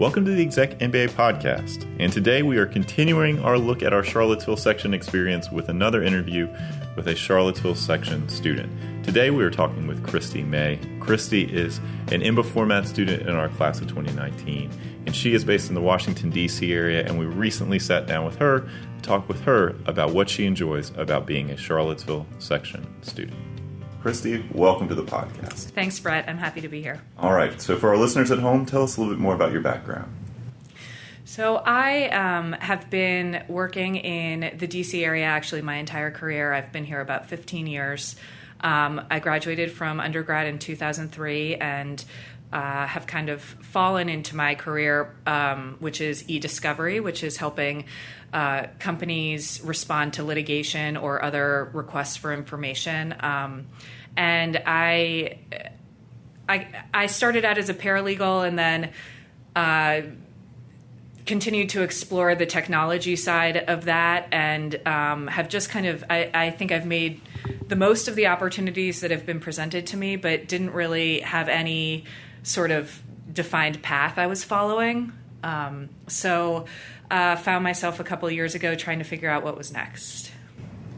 Welcome to the ExecMBA podcast, and today we are continuing our look at our Charlottesville section experience with another interview with a Charlottesville section student. Today we are talking with Christie May. Christie is an EMBA format student in our class of 2019, and she is based in the Washington, D.C. area, and we recently sat down with her to talk with her about what she enjoys about being a Charlottesville section student. Christie, welcome to the podcast. Thanks, Brett. I'm happy to be here. All right. So for our listeners at home, tell us a little bit more about your background. So I have been working in the D.C. area actually my entire career. I've been here about 15 years. I graduated from undergrad in 2003 and have kind of fallen into my career, which is e-discovery, which is helping companies respond to litigation or other requests for information. And I started out as a paralegal and then continued to explore the technology side of that, and have just kind of, I think I've made the most of the opportunities that have been presented to me, but didn't really have any sort of defined path I was following. So found myself a couple of years ago trying to figure out what was next.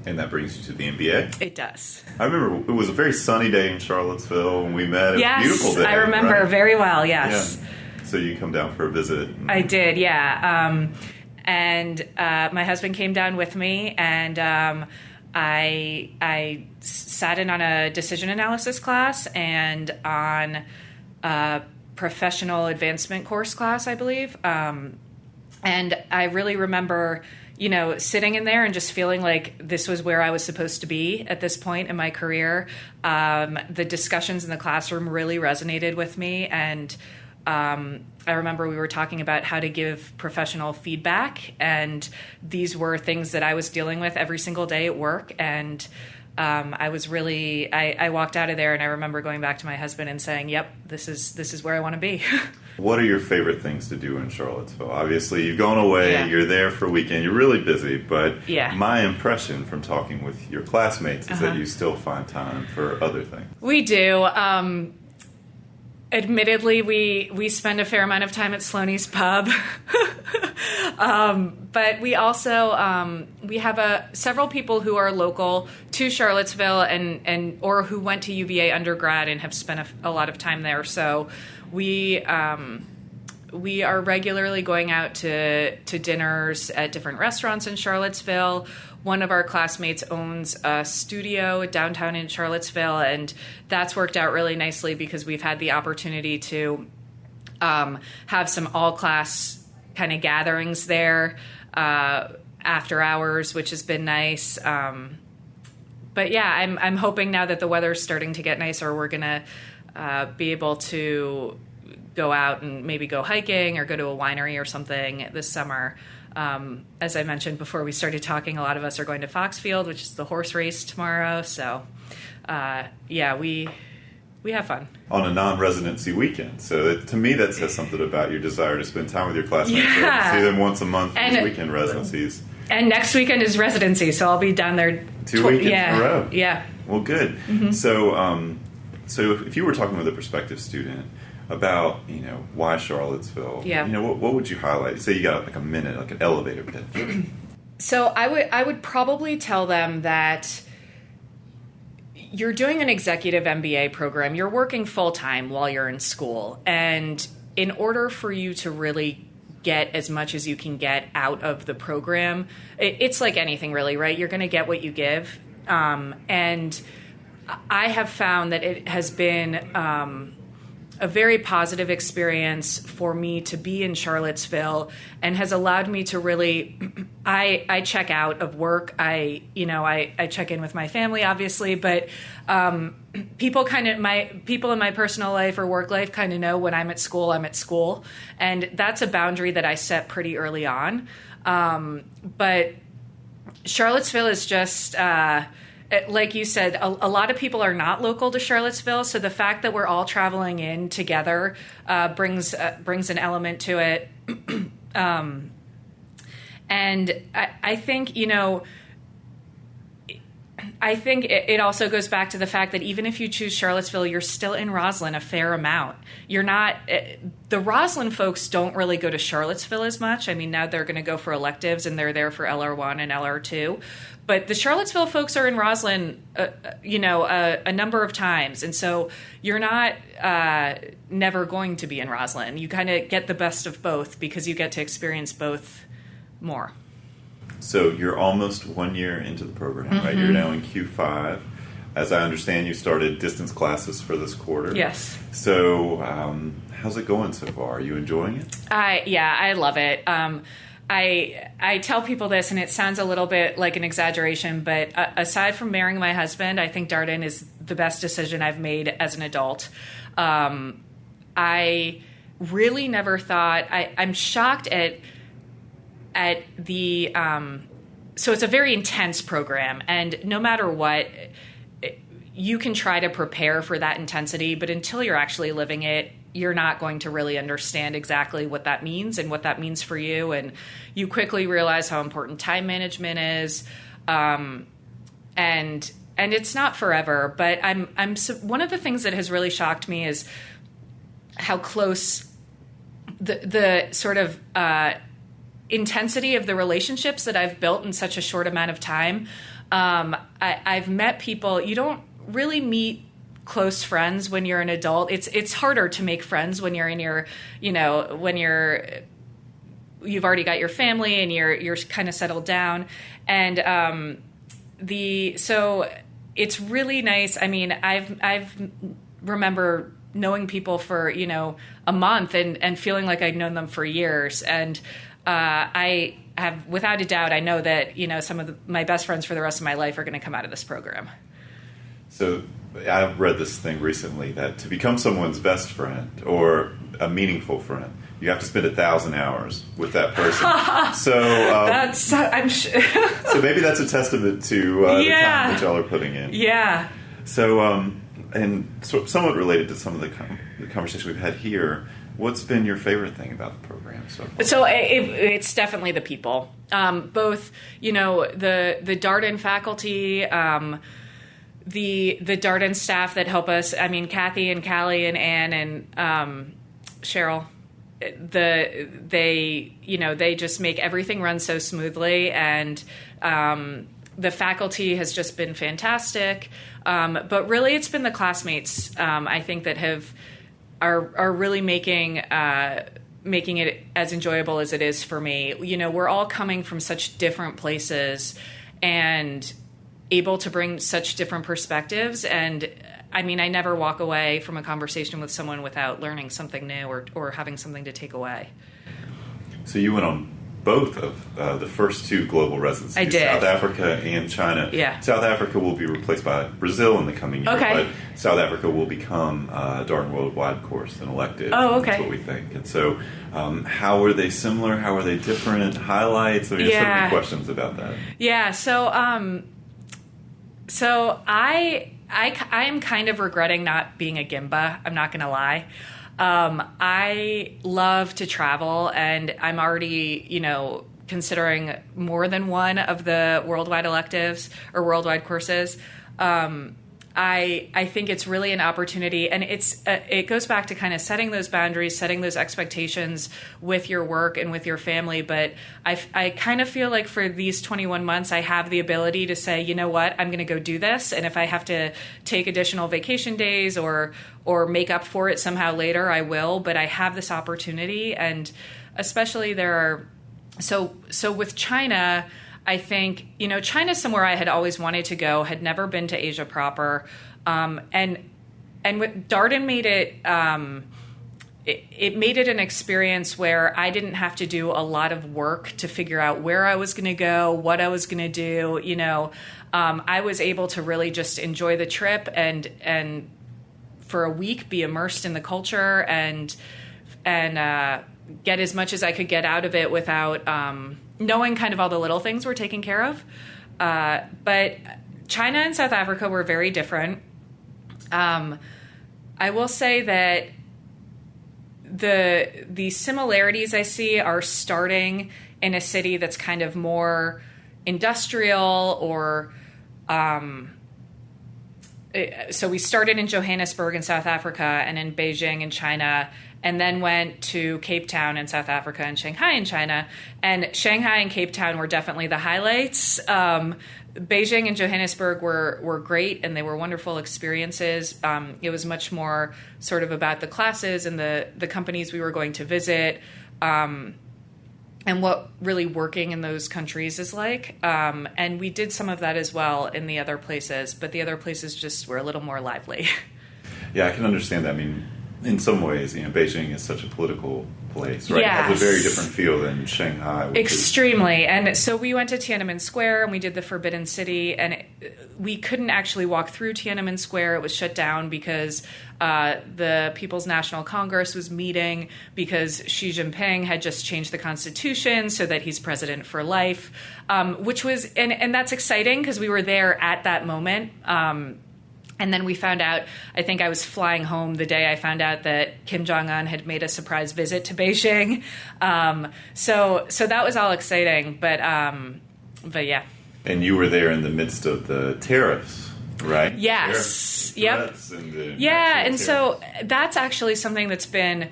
And that brings you to the MBA? It does. I remember it was a very sunny day in Charlottesville when we met. It was a beautiful day. I remember right? very well, yes. Yeah. So you come down for a visit. I did, yeah. And my husband came down with me, and I sat in on a decision analysis class and on a professional advancement course class, I believe. And I really remember, sitting in there and just feeling like this was where I was supposed to be at this point in my career. The discussions in the classroom really resonated with me, and I remember we were talking about how to give professional feedback, and these were things that I was dealing with every single day at work. And I walked out of there, and I remember going back to my husband and saying, "Yep, this is where I want to be." What are your favorite things to do in Charlottesville? Obviously, you've gone away, You're there for a weekend, you're really busy, but my impression from talking with your classmates is that you still find time for other things. We do. Admittedly, we spend a fair amount of time at Sloaney's Pub, but we also we have several people who are local to Charlottesville and or who went to UVA undergrad and have spent a lot of time there. So we are regularly going out to dinners at different restaurants in Charlottesville. One of our classmates owns a studio downtown in Charlottesville, and that's worked out really nicely because we've had the opportunity to have some all-class kind of gatherings there after hours, which has been nice. But yeah, I'm hoping now that the weather's starting to get nicer, we're going to be able to go out and maybe go hiking or go to a winery or something this summer. As I mentioned before we started talking, a lot of us are going to Foxfield, which is the horse race tomorrow. So, we have fun. On a non-residency weekend. So to me, that says something about your desire to spend time with your classmates. Yeah. See them once a month for these weekend residencies. And next weekend is residency, so I'll be down there. 2 weekends in a row. Yeah. Well, good. Mm-hmm. So if you were talking with a prospective student about, why Charlottesville, what would you highlight? Say you got like a minute, like an elevator pitch. So I would probably tell them that you're doing an executive MBA program. You're working full time while you're in school. And in order for you to really get as much as you can get out of the program, it's like anything really, right? You're going to get what you give. And I have found that it has been a very positive experience for me to be in Charlottesville, and has allowed me to really, I check out of work. I check in with my family, obviously, but people in my personal life or work life kind of know when I'm at school, and that's a boundary that I set pretty early on. But Charlottesville is just, like you said, a lot of people are not local to Charlottesville, so the fact that we're all traveling in together brings an element to it. And I think, I think it also goes back to the fact that even if you choose Charlottesville, you're still in Roslyn a fair amount. You're not the Roslyn folks don't really go to Charlottesville as much. I mean, now they're going to go for electives and they're there for LR1 and LR2. But the Charlottesville folks are in Roslyn, a number of times. And so you're not never going to be in Roslyn. You kind of get the best of both because you get to experience both more. So you're almost 1 year into the program, right? You're now in Q5. As I understand, you started distance classes for this quarter. Yes. So how's it going so far? Are you enjoying it? I love it. I tell people this, and it sounds a little bit like an exaggeration, but aside from marrying my husband, I think Darden is the best decision I've made as an adult. I really never thought... I'm shocked at the... so it's a very intense program, and no matter what, you can try to prepare for that intensity, but until you're actually living it, you're not going to really understand exactly what that means and what that means for you. And you quickly realize how important time management is. And it's not forever, but one of the things that has really shocked me is how close the sort of intensity of the relationships that I've built in such a short amount of time. I've met people, you don't really meet close friends when you're an adult. It's harder to make friends when you're in your, when you've already got your family and you're kind of settled down. And so it's really nice. I mean, I've remember knowing people for, a month and feeling like I'd known them for years. And I have, without a doubt, I know that, some of my best friends for the rest of my life are going to come out of this program. So I read this thing recently that to become someone's best friend or a meaningful friend, you have to spend 1,000 hours with that person. So I'm sure. So maybe that's a testament to the time that y'all are putting in. Yeah. So and so somewhat related to some of the conversation we've had here, what's been your favorite thing about the program so far? So it's definitely the people. Both, the Darden faculty. The Darden staff that help us, I mean, Kathy and Callie and Ann and Cheryl, they just make everything run so smoothly, and the faculty has just been fantastic. But really, it's been the classmates, I think, that are really making it as enjoyable as it is for me. We're all coming from such different places, and able to bring such different perspectives. And I mean, I never walk away from a conversation with someone without learning something new or having something to take away. So you went on both of the first two global residencies. I did. South Africa and China. Yeah. South Africa will be replaced by Brazil in the coming year. Okay. But South Africa will become a Darden Worldwide course, an elective. Oh, okay. That's what we think. And so how are they similar? How are they different? Highlights? I mean, so many questions about that. Yeah. So I am kind of regretting not being a GIMBA. I'm not going to lie. I love to travel, and I'm already, considering more than one of the worldwide electives or worldwide courses. I think it's really an opportunity, and it goes back to kind of setting those boundaries, setting those expectations with your work and with your family. But I kind of feel like for these 21 months, I have the ability to say, you know what, I'm going to go do this. And if I have to take additional vacation days or make up for it somehow later, I will. But I have this opportunity, and especially so with China, I think, China's somewhere I had always wanted to go, had never been to Asia proper. And what Darden made it made it an experience where I didn't have to do a lot of work to figure out where I was going to go, what I was going to do. I was able to really just enjoy the trip and for a week be immersed in the culture and get as much as I could get out of it without knowing kind of all the little things were taken care of. But China and South Africa were very different. I will say that the similarities I see are starting in a city that's kind of more industrial or So we started in Johannesburg in South Africa and in Beijing in China, and then went to Cape Town in South Africa and Shanghai in China. And Shanghai and Cape Town were definitely the highlights. Beijing and Johannesburg were great, and they were wonderful experiences. It was much more sort of about the classes and the companies we were going to visit, and what really working in those countries is like. And we did some of that as well in the other places, but the other places just were a little more lively. Yeah, I can understand that. I mean, in some ways, Beijing is such a political place, right? Yes. It has a very different feel than Shanghai. Extremely. And so we went to Tiananmen Square and we did the Forbidden City, and we couldn't actually walk through Tiananmen Square. It was shut down because the People's National Congress was meeting because Xi Jinping had just changed the constitution so that he's president for life, which was, and that's exciting because we were there at that moment. And then we found out, I think I was flying home the day I found out that Kim Jong-un had made a surprise visit to Beijing. So that was all exciting, but yeah. And you were there in the midst of the tariffs, right? Yes. Yep. Yeah, and so that's actually something that's been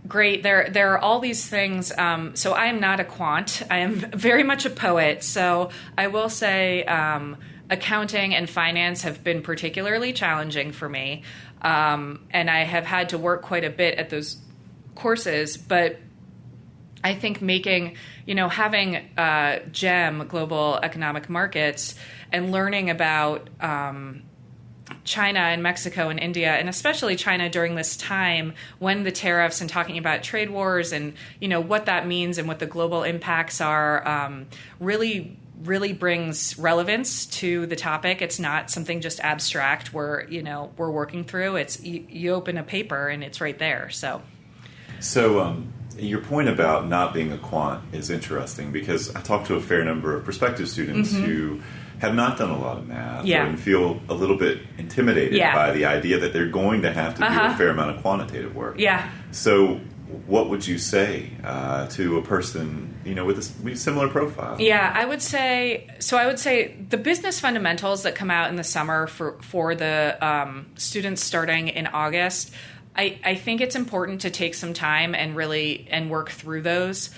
great. There are all these things. So I am not a quant. I am very much a poet. So I will say accounting and finance have been particularly challenging for me. And I have had to work quite a bit at those courses. But I think having GEM, Global Economic Markets, and learning about China and Mexico and India, and especially China during this time when the tariffs and talking about trade wars and, what that means and what the global impacts are, really brings relevance to the topic. It's not something just abstract we're working through. It's you open a paper and it's right there. So your point about not being a quant is interesting because I talked to a fair number of prospective students who have not done a lot of math and feel a little bit intimidated by the idea that they're going to have to do a fair amount of quantitative work. Yeah. So what would you say to a person, with a similar profile? Yeah, I would say the business fundamentals that come out in the summer for the students starting in August, I think it's important to take some time and work through those.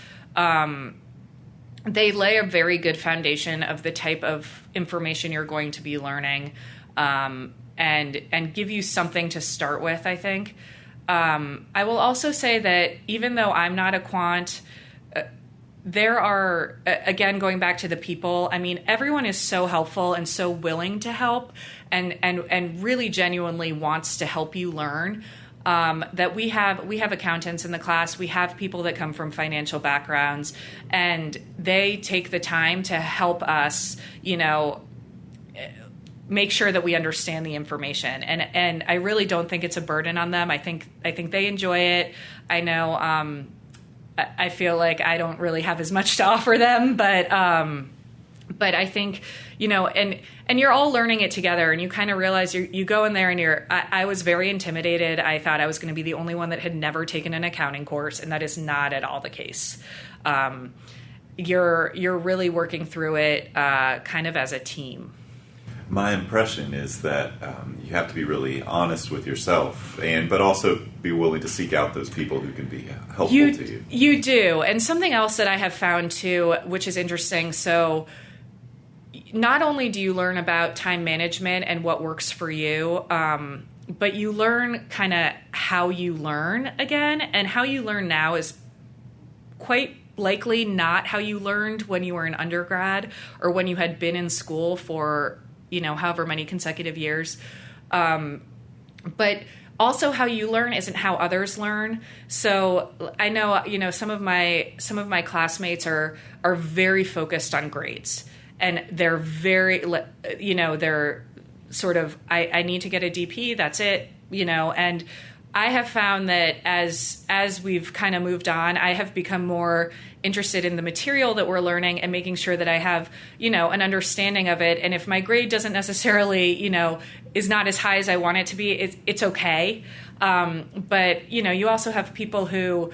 They lay a very good foundation of the type of information you're going to be learning, and give you something to start with, I think. I will also say that even though I'm not a quant, there are, again, going back to the people, I mean, everyone is so helpful and so willing to help and really genuinely wants to help you learn, that we have accountants in the class. We have people that come from financial backgrounds, and they take the time to help us, make sure that we understand the information. And I really don't think it's a burden on them. I think they enjoy it. I know, I feel like I don't really have as much to offer them, but I think, and you're all learning it together, and you kind of realize you go in there and I was very intimidated. I thought I was going to be the only one that had never taken an accounting course, and that is not at all the case. You're really working through it, kind of as a team. My impression is that you have to be really honest with yourself, but also be willing to seek out those people who can be helpful to you. You do. And something else that I have found too, which is interesting. So not only do you learn about time management and what works for you, but you learn kind of how you learn again. And how you learn now is quite likely not how you learned when you were an undergrad or when you had been in school for however many consecutive years. But also how you learn isn't how others learn. So I know, some of my classmates are very focused on grades, and they're very, they're sort of, I need to get a DP, that's it, and I have found that as we've kind of moved on, I have become more interested in the material that we're learning and making sure that I have, an understanding of it. And if my grade doesn't necessarily, is not as high as I want it to be, it's okay. But, you also have people who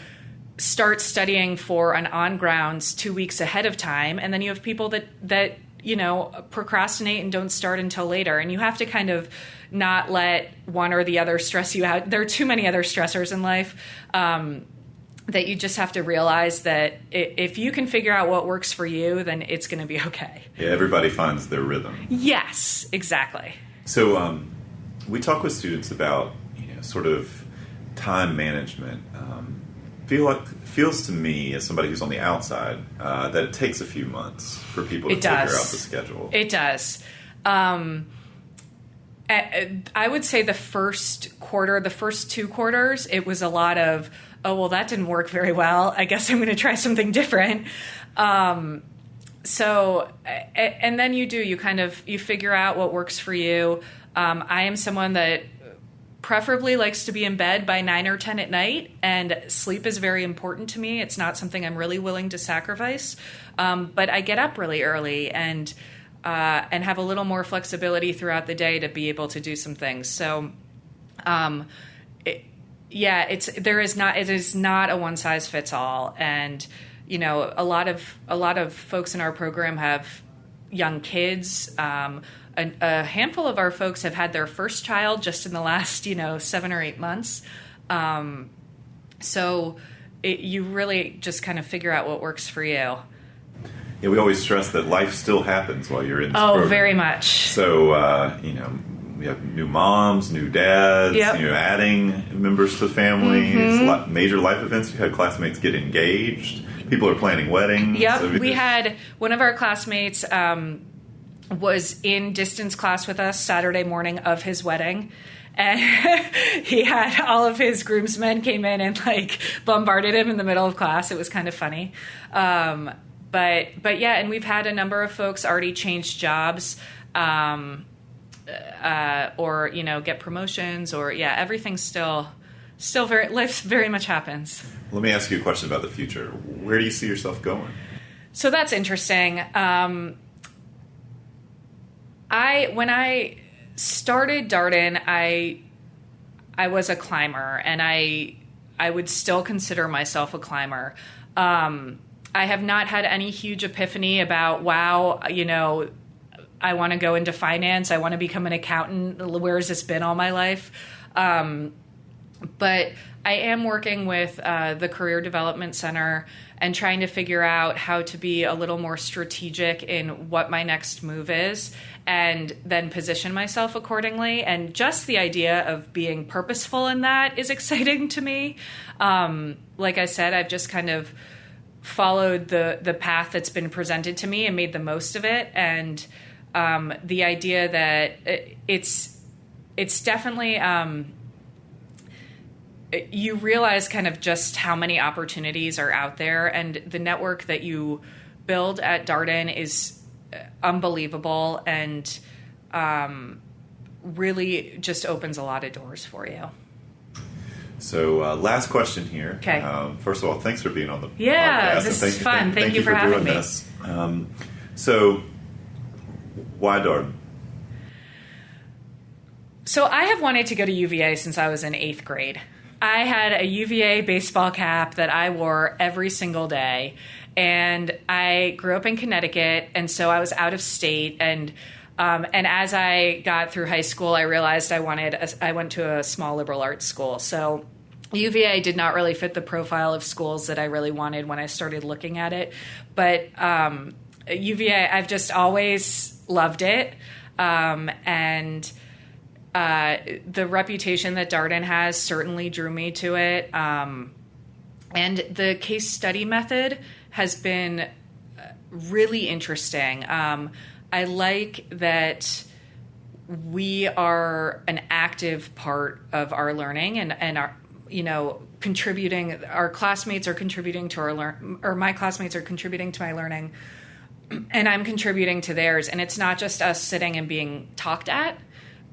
start studying for an on-grounds 2 weeks ahead of time. And then you have people that procrastinate and don't start until later. And you have to kind of not let one or the other stress you out. There are too many other stressors in life that you just have to realize that if you can figure out what works for you, then it's going to be okay. Yeah, everybody finds their rhythm. Yes, exactly. So we talk with students about, sort of time management. Feels to me, as somebody who's on the outside, that it takes a few months for people to figure out the schedule. It does. I would say the first 2 quarters, it was a lot of, oh, well, that didn't work very well. I guess I'm going to try something different. So, and then you figure out what works for you. I am someone that preferably likes to be in bed by 9 or 10 at night, and sleep is very important to me. It's not something I'm really willing to sacrifice. But I get up really early and have a little more flexibility throughout the day to be able to do some things. So, it is not a one size fits all. And, a lot of folks in our program have young kids. A handful of our folks have had their first child just in the last, 7 or 8 months. So you really just kind of figure out what works for you. Yeah, we always stress that life still happens while you're in this program. Oh, very much. So, we have new moms, new dads, yep. Adding members to families, major life events. You had classmates get engaged. People are planning weddings. Yep. So we had one of our classmates was in distance class with us Saturday morning of his wedding. And he had all of his groomsmen came in and bombarded him in the middle of class. It was kind of funny. But yeah, and we've had a number of folks already change jobs, or, get promotions, or everything's still life very much happens. Let me ask you a question about the future. Where do you see yourself going? So that's interesting. When I started Darden, I was a climber, and I would still consider myself a climber. I have not had any huge epiphany about, wow, I want to go into finance. I want to become an accountant. Where has this been all my life? But I am working with the Career Development Center and trying to figure out how to be a little more strategic in what my next move is, and then position myself accordingly. And just the idea of being purposeful in that is exciting to me. Like I said, I've just kind of followed the path that's been presented to me and made the most of it. And the idea that it's definitely... you realize kind of just how many opportunities are out there, and the network that you build at Darden is unbelievable, and really just opens a lot of doors for you. So last question here. Okay. First of all, thanks for being on the podcast. Yeah, this is fun. Thank you for having me. This. So why Darden? So I have wanted to go to UVA since I was in 8th grade. I had a UVA baseball cap that I wore every single day, and I grew up in Connecticut, and so I was out of state. And as I got through high school, I realized I went to a small liberal arts school. So UVA did not really fit the profile of schools that I really wanted when I started looking at it. But UVA, I've just always loved it, and the reputation that Darden has certainly drew me to it. And the case study method has been really interesting. I like that we are an active part of our learning, and our, contributing. Our classmates are contributing to or my classmates are contributing to my learning, and I'm contributing to theirs. And it's not just us sitting and being talked at.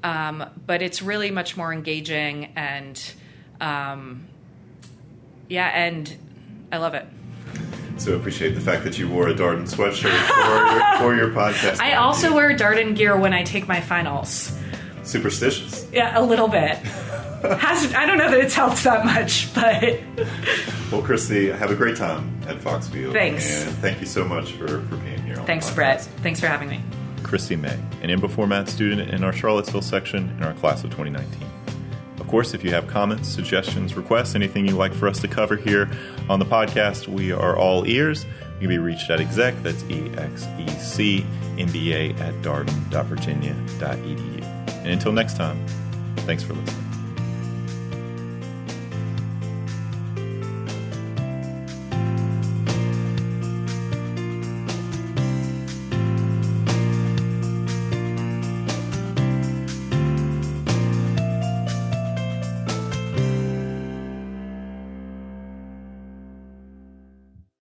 But it's really much more engaging, and and I love it. So appreciate the fact that you wore a Darden sweatshirt for your podcast. I also wear Darden gear when I take my finals. superstitious. Yeah, a little bit. I don't know that it's helped that much, but... Well, Christie, have a great time at Foxfield. Thanks. And thank you so much for being here. Thanks, Brett. Thanks for having me. Christie May, an EMBA format student in our Charlottesville section in our class of 2019. Of course, if you have comments, suggestions, requests, anything you'd like for us to cover here on the podcast, we are all ears. You can be reached at exec, that's ExecMBA at darden.virginia.edu. And until next time, thanks for listening.